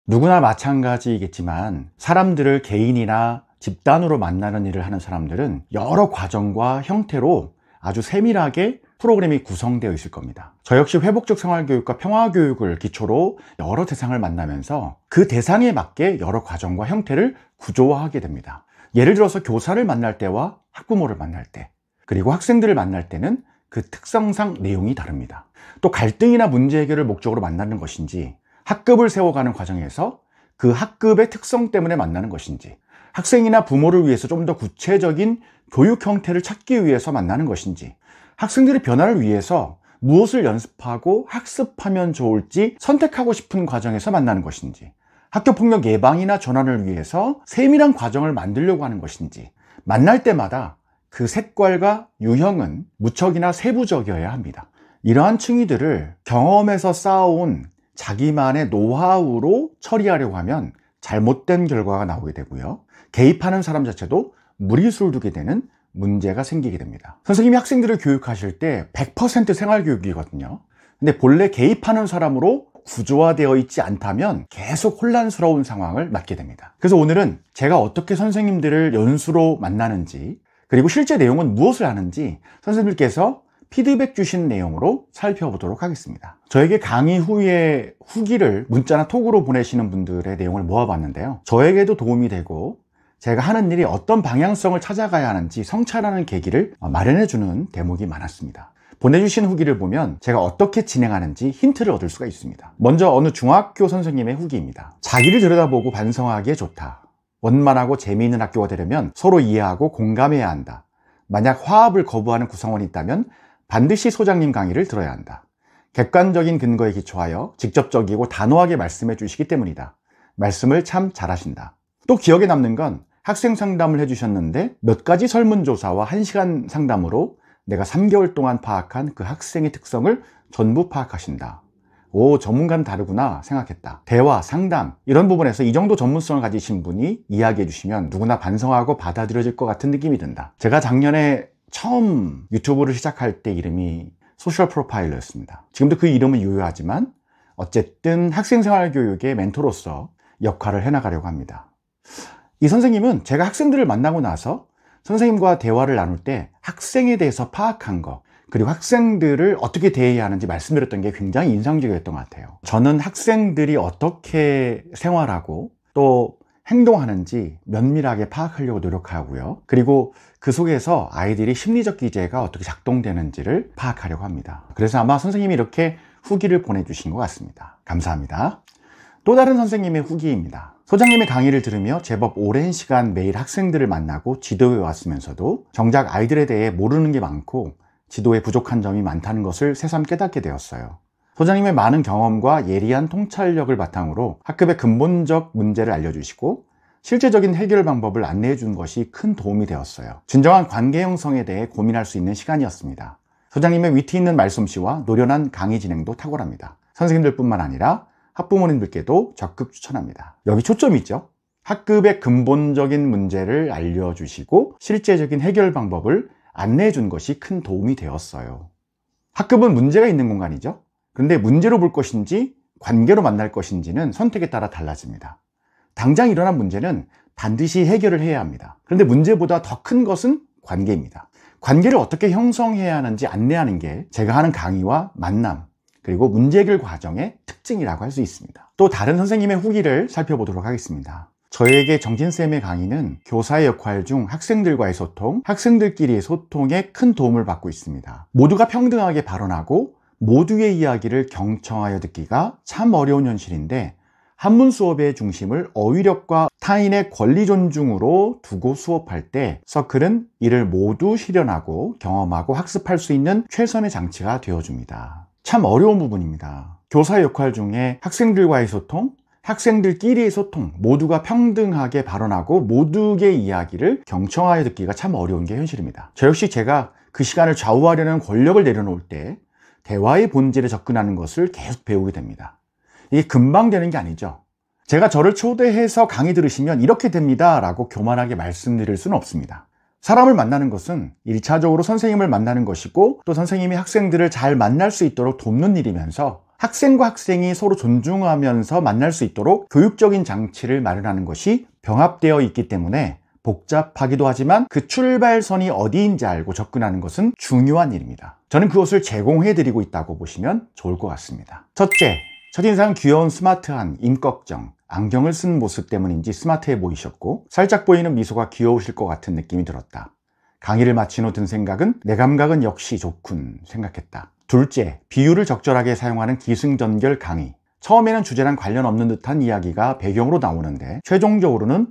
누구나 마찬가지이겠지만 사람들을 개인이나 집단으로 만나는 일을 하는 사람들은 여러 과정과 형태로 아주 세밀하게 프로그램이 구성되어 있을 겁니다. 저 역시 회복적 생활교육과 평화교육을 기초로 여러 대상을 만나면서 그 대상에 맞게 여러 과정과 형태를 구조화하게 됩니다. 예를 들어서 교사를 만날 때와 학부모를 만날 때, 그리고 학생들을 만날 때는 그 특성상 내용이 다릅니다. 또 갈등이나 문제 해결을 목적으로 만나는 것인지, 학급을 세워가는 과정에서 그 학급의 특성 때문에 만나는 것인지, 학생이나 부모를 위해서 좀 더 구체적인 교육 형태를 찾기 위해서 만나는 것인지, 학생들의 변화를 위해서 무엇을 연습하고 학습하면 좋을지 선택하고 싶은 과정에서 만나는 것인지, 학교폭력 예방이나 전환을 위해서 세밀한 과정을 만들려고 하는 것인지, 만날 때마다 그 색깔과 유형은 무척이나 세부적이어야 합니다. 이러한 층위들을 경험에서 쌓아온 자기만의 노하우로 처리하려고 하면 잘못된 결과가 나오게 되고요, 개입하는 사람 자체도 무리수를 두게 되는 문제가 생기게 됩니다. 선생님이 학생들을 교육하실 때 100% 생활교육이거든요. 근데 본래 개입하는 사람으로 구조화되어 있지 않다면 계속 혼란스러운 상황을 맞게 됩니다. 그래서 오늘은 제가 어떻게 선생님들을 연수로 만나는지, 그리고 실제 내용은 무엇을 하는지 선생님들께서 피드백 주신 내용으로 살펴보도록 하겠습니다. 저에게 강의 후에 후기를 문자나 톡으로 보내시는 분들의 내용을 모아봤는데요, 저에게도 도움이 되고 제가 하는 일이 어떤 방향성을 찾아가야 하는지 성찰하는 계기를 마련해주는 대목이 많았습니다. 보내주신 후기를 보면 제가 어떻게 진행하는지 힌트를 얻을 수가 있습니다. 먼저 어느 중학교 선생님의 후기입니다. 자기를 들여다보고 반성하기에 좋다. 원만하고 재미있는 학교가 되려면 서로 이해하고 공감해야 한다. 만약 화합을 거부하는 구성원이 있다면 반드시 소장님 강의를 들어야 한다. 객관적인 근거에 기초하여 직접적이고 단호하게 말씀해 주시기 때문이다. 말씀을 참 잘하신다. 또 기억에 남는 건 학생 상담을 해주셨는데 몇 가지 설문조사와 1시간 상담으로 내가 3개월 동안 파악한 그 학생의 특성을 전부 파악하신다. 오, 전문가는 다르구나 생각했다. 대화, 상담 이런 부분에서 이 정도 전문성을 가지신 분이 이야기해 주시면 누구나 반성하고 받아들여질 것 같은 느낌이 든다. 제가 작년에 처음 유튜브를 시작할 때 이름이 소셜 프로파일러였습니다. 지금도 그 이름은 유효하지만 어쨌든 학생생활교육의 멘토로서 역할을 해나가려고 합니다. 이 선생님은 제가 학생들을 만나고 나서 선생님과 대화를 나눌 때 학생에 대해서 파악한 거, 그리고 학생들을 어떻게 대해야 하는지 말씀드렸던 게 굉장히 인상적이었던 것 같아요. 저는 학생들이 어떻게 생활하고 또 행동하는지 면밀하게 파악하려고 노력하고요, 그리고 그 속에서 아이들이 심리적 기제가 어떻게 작동되는지를 파악하려고 합니다. 그래서 아마 선생님이 이렇게 후기를 보내주신 것 같습니다. 감사합니다. 또 다른 선생님의 후기입니다. 소장님의 강의를 들으며 제법 오랜 시간 매일 학생들을 만나고 지도해 왔으면서도 정작 아이들에 대해 모르는 게 많고 지도에 부족한 점이 많다는 것을 새삼 깨닫게 되었어요. 소장님의 많은 경험과 예리한 통찰력을 바탕으로 학급의 근본적 문제를 알려주시고 실제적인 해결 방법을 안내해 준 것이 큰 도움이 되었어요. 진정한 관계 형성에 대해 고민할 수 있는 시간이었습니다. 소장님의 위트 있는 말솜씨와 노련한 강의 진행도 탁월합니다. 선생님들뿐만 아니라 학부모님들께도 적극 추천합니다. 여기 초점이 있죠. 학급의 근본적인 문제를 알려주시고 실제적인 해결 방법을 안내해 준 것이 큰 도움이 되었어요. 학급은 문제가 있는 공간이죠. 그런데 문제로 볼 것인지 관계로 만날 것인지는 선택에 따라 달라집니다. 당장 일어난 문제는 반드시 해결을 해야 합니다. 그런데 문제보다 더 큰 것은 관계입니다. 관계를 어떻게 형성해야 하는지 안내하는 게 제가 하는 강의와 만남, 그리고 문제 해결 과정의 특징이라고 할 수 있습니다. 또 다른 선생님의 후기를 살펴보도록 하겠습니다. 저에게 정진쌤의 강의는 교사의 역할 중 학생들과의 소통, 학생들끼리의 소통에 큰 도움을 받고 있습니다. 모두가 평등하게 발언하고 모두의 이야기를 경청하여 듣기가 참 어려운 현실인데 한문 수업의 중심을 어휘력과 타인의 권리 존중으로 두고 수업할 때 서클은 이를 모두 실현하고 경험하고 학습할 수 있는 최선의 장치가 되어줍니다. 참 어려운 부분입니다. 교사의 역할 중에 학생들과의 소통, 학생들끼리의 소통, 모두가 평등하게 발언하고 모두의 이야기를 경청하여 듣기가 참 어려운 게 현실입니다. 저 역시 제가 그 시간을 좌우하려는 권력을 내려놓을 때 대화의 본질에 접근하는 것을 계속 배우게 됩니다. 이게 금방 되는 게 아니죠. 제가 저를 초대해서 강의 들으시면 이렇게 됩니다 라고 교만하게 말씀드릴 수는 없습니다. 사람을 만나는 것은 1차적으로 선생님을 만나는 것이고 또 선생님이 학생들을 잘 만날 수 있도록 돕는 일이면서 학생과 학생이 서로 존중하면서 만날 수 있도록 교육적인 장치를 마련하는 것이 병합되어 있기 때문에 복잡하기도 하지만 그 출발선이 어디인지 알고 접근하는 것은 중요한 일입니다. 저는 그것을 제공해 드리고 있다고 보시면 좋을 것 같습니다. 첫째, 첫인상 귀여운 스마트한 임꺽정, 안경을 쓴 모습 때문인지 스마트해 보이셨고 살짝 보이는 미소가 귀여우실 것 같은 느낌이 들었다. 강의를 마친 후 든 생각은 내 감각은 역시 좋군 생각했다. 둘째, 비유를 적절하게 사용하는 기승전결 강의. 처음에는 주제랑 관련 없는 듯한 이야기가 배경으로 나오는데 최종적으로는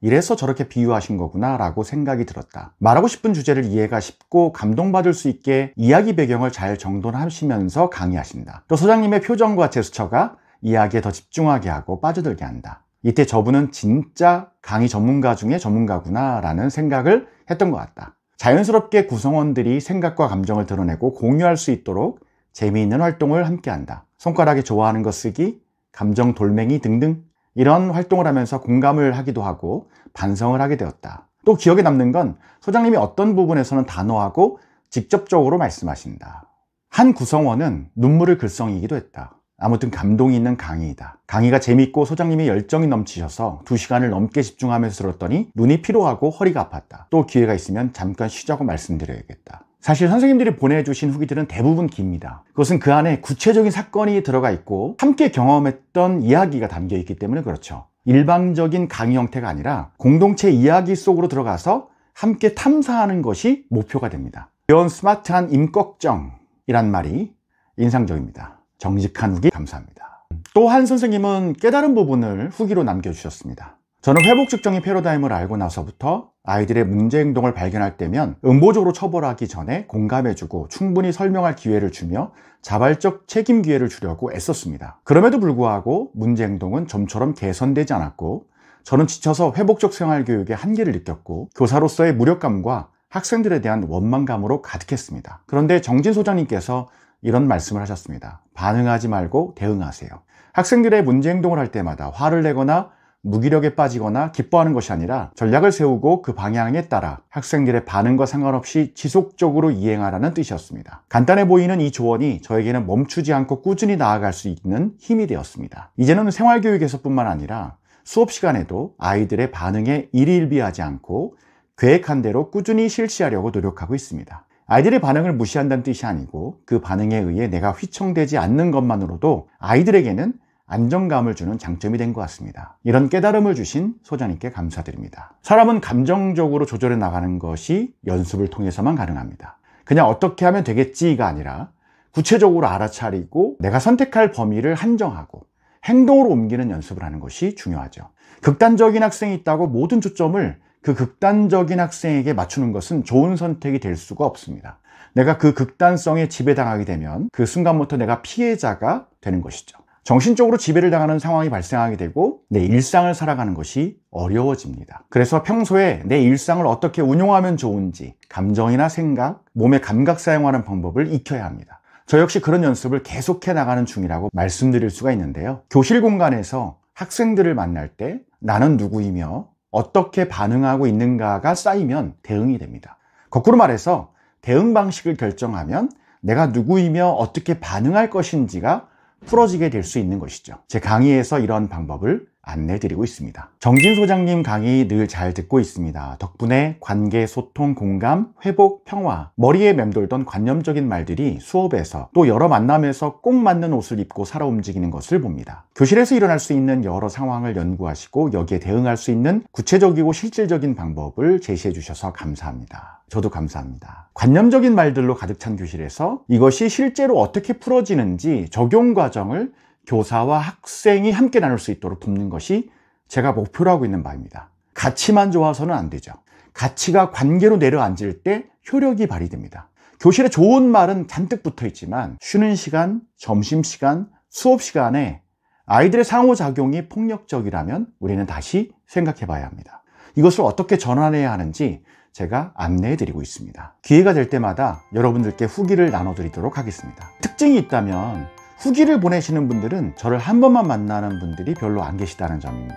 이래서 저렇게 비유하신 거구나 라고 생각이 들었다. 말하고 싶은 주제를 이해가 쉽고 감동받을 수 있게 이야기 배경을 잘 정돈하시면서 강의하신다. 또 소장님의 표정과 제스처가 이야기에 더 집중하게 하고 빠져들게 한다. 이때 저분은 진짜 강의 전문가 중에 전문가구나 라는 생각을 했던 것 같다. 자연스럽게 구성원들이 생각과 감정을 드러내고 공유할 수 있도록 재미있는 활동을 함께한다. 손가락에 좋아하는 거 쓰기, 감정 돌멩이 등등 이런 활동을 하면서 공감을 하기도 하고 반성을 하게 되었다. 또 기억에 남는 건 소장님이 어떤 부분에서는 단호하고 직접적으로 말씀하신다. 한 구성원은 눈물을 글썽이기도 했다. 아무튼 감동이 있는 강의이다. 강의가 재밌고 소장님이 열정이 넘치셔서 2시간을 넘게 집중하면서 들었더니 눈이 피로하고 허리가 아팠다. 또 기회가 있으면 잠깐 쉬자고 말씀드려야겠다. 사실 선생님들이 보내주신 후기들은 대부분 깁니다. 그것은 그 안에 구체적인 사건이 들어가 있고 함께 경험했던 이야기가 담겨 있기 때문에 그렇죠. 일방적인 강의 형태가 아니라 공동체 이야기 속으로 들어가서 함께 탐사하는 것이 목표가 됩니다. 이런 스마트한 임꺽정이란 말이 인상적입니다. 정직한 후기 감사합니다. 또 한 선생님은 깨달은 부분을 후기로 남겨주셨습니다. 저는 회복 측정의 패러다임을 알고 나서부터 아이들의 문제 행동을 발견할 때면 음보적으로 처벌하기 전에 공감해주고 충분히 설명할 기회를 주며 자발적 책임 기회를 주려고 애썼습니다. 그럼에도 불구하고 문제 행동은 좀처럼 개선되지 않았고 저는 지쳐서 회복적 생활교육의 한계를 느꼈고 교사로서의 무력감과 학생들에 대한 원망감으로 가득했습니다. 그런데 정진 소장님께서 이런 말씀을 하셨습니다. 반응하지 말고 대응하세요. 학생들의 문제 행동을 할 때마다 화를 내거나 무기력에 빠지거나 기뻐하는 것이 아니라 전략을 세우고 그 방향에 따라 학생들의 반응과 상관없이 지속적으로 이행하라는 뜻이었습니다. 간단해 보이는 이 조언이 저에게는 멈추지 않고 꾸준히 나아갈 수 있는 힘이 되었습니다. 이제는 생활교육에서뿐만 아니라 수업 시간에도 아이들의 반응에 일희일비하지 않고 계획한 대로 꾸준히 실시하려고 노력하고 있습니다. 아이들의 반응을 무시한다는 뜻이 아니고 그 반응에 의해 내가 휘청되지 않는 것만으로도 아이들에게는 안정감을 주는 장점이 된 것 같습니다. 이런 깨달음을 주신 소장님께 감사드립니다. 사람은 감정적으로 조절해 나가는 것이 연습을 통해서만 가능합니다. 그냥 어떻게 하면 되겠지가 아니라 구체적으로 알아차리고 내가 선택할 범위를 한정하고 행동으로 옮기는 연습을 하는 것이 중요하죠. 극단적인 학생이 있다고 모든 초점을 그 극단적인 학생에게 맞추는 것은 좋은 선택이 될 수가 없습니다. 내가 그 극단성에 지배당하게 되면 그 순간부터 내가 피해자가 되는 것이죠. 정신적으로 지배를 당하는 상황이 발생하게 되고 내 일상을 살아가는 것이 어려워집니다. 그래서 평소에 내 일상을 어떻게 운용하면 좋은지 감정이나 생각, 몸의 감각 사용하는 방법을 익혀야 합니다. 저 역시 그런 연습을 계속해 나가는 중이라고 말씀드릴 수가 있는데요. 교실 공간에서 학생들을 만날 때 나는 누구이며 어떻게 반응하고 있는가가 쌓이면 대응이 됩니다. 거꾸로 말해서 대응 방식을 결정하면 내가 누구이며 어떻게 반응할 것인지가 풀어지게 될 수 있는 것이죠. 제 강의에서 이런 방법을 안내드리고 있습니다. 정진 소장님 강의 늘 잘 듣고 있습니다. 덕분에 관계, 소통, 공감, 회복, 평화, 머리에 맴돌던 관념적인 말들이 수업에서 또 여러 만남에서 꼭 맞는 옷을 입고 살아 움직이는 것을 봅니다. 교실에서 일어날 수 있는 여러 상황을 연구하시고 여기에 대응할 수 있는 구체적이고 실질적인 방법을 제시해 주셔서 감사합니다. 저도 감사합니다. 관념적인 말들로 가득 찬 교실에서 이것이 실제로 어떻게 풀어지는지 적용 과정을 교사와 학생이 함께 나눌 수 있도록 돕는 것이 제가 목표로 하고 있는 바입니다. 가치만 좋아서는 안 되죠. 가치가 관계로 내려앉을 때 효력이 발휘됩니다. 교실에 좋은 말은 잔뜩 붙어 있지만 쉬는 시간, 점심시간, 수업 시간에 아이들의 상호작용이 폭력적이라면 우리는 다시 생각해 봐야 합니다. 이것을 어떻게 전환해야 하는지 제가 안내해 드리고 있습니다. 기회가 될 때마다 여러분들께 후기를 나눠드리도록 하겠습니다. 특징이 있다면 후기를 보내시는 분들은 저를 한 번만 만나는 분들이 별로 안 계시다는 점입니다.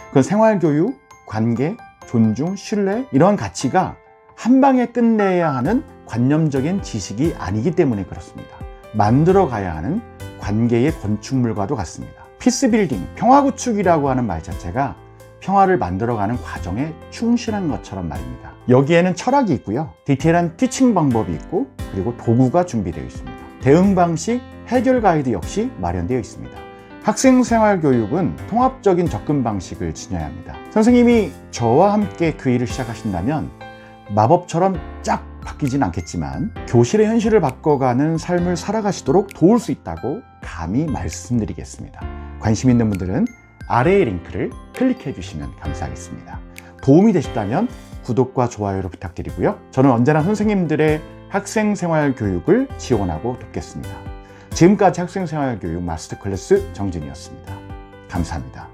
그건 생활교육, 관계, 존중, 신뢰 이런 가치가 한 방에 끝내야 하는 관념적인 지식이 아니기 때문에 그렇습니다. 만들어 가야 하는 관계의 건축물과도 같습니다. 피스빌딩, 평화구축이라고 하는 말 자체가 평화를 만들어가는 과정에 충실한 것처럼 말입니다. 여기에는 철학이 있고요. 디테일한 티칭 방법이 있고, 그리고 도구가 준비되어 있습니다. 대응 방식, 해결 가이드 역시 마련되어 있습니다. 학생생활교육은 통합적인 접근 방식을 지녀야 합니다. 선생님이 저와 함께 그 일을 시작하신다면 마법처럼 쫙 바뀌진 않겠지만 교실의 현실을 바꿔가는 삶을 살아가시도록 도울 수 있다고 감히 말씀드리겠습니다. 관심 있는 분들은 아래의 링크를 클릭해 주시면 감사하겠습니다. 도움이 되셨다면 구독과 좋아요를 부탁드리고요. 저는 언제나 선생님들의 학생생활 교육을 지원하고 돕겠습니다. 지금까지 학생생활 교육 마스터 클래스 정준이었습니다. 감사합니다.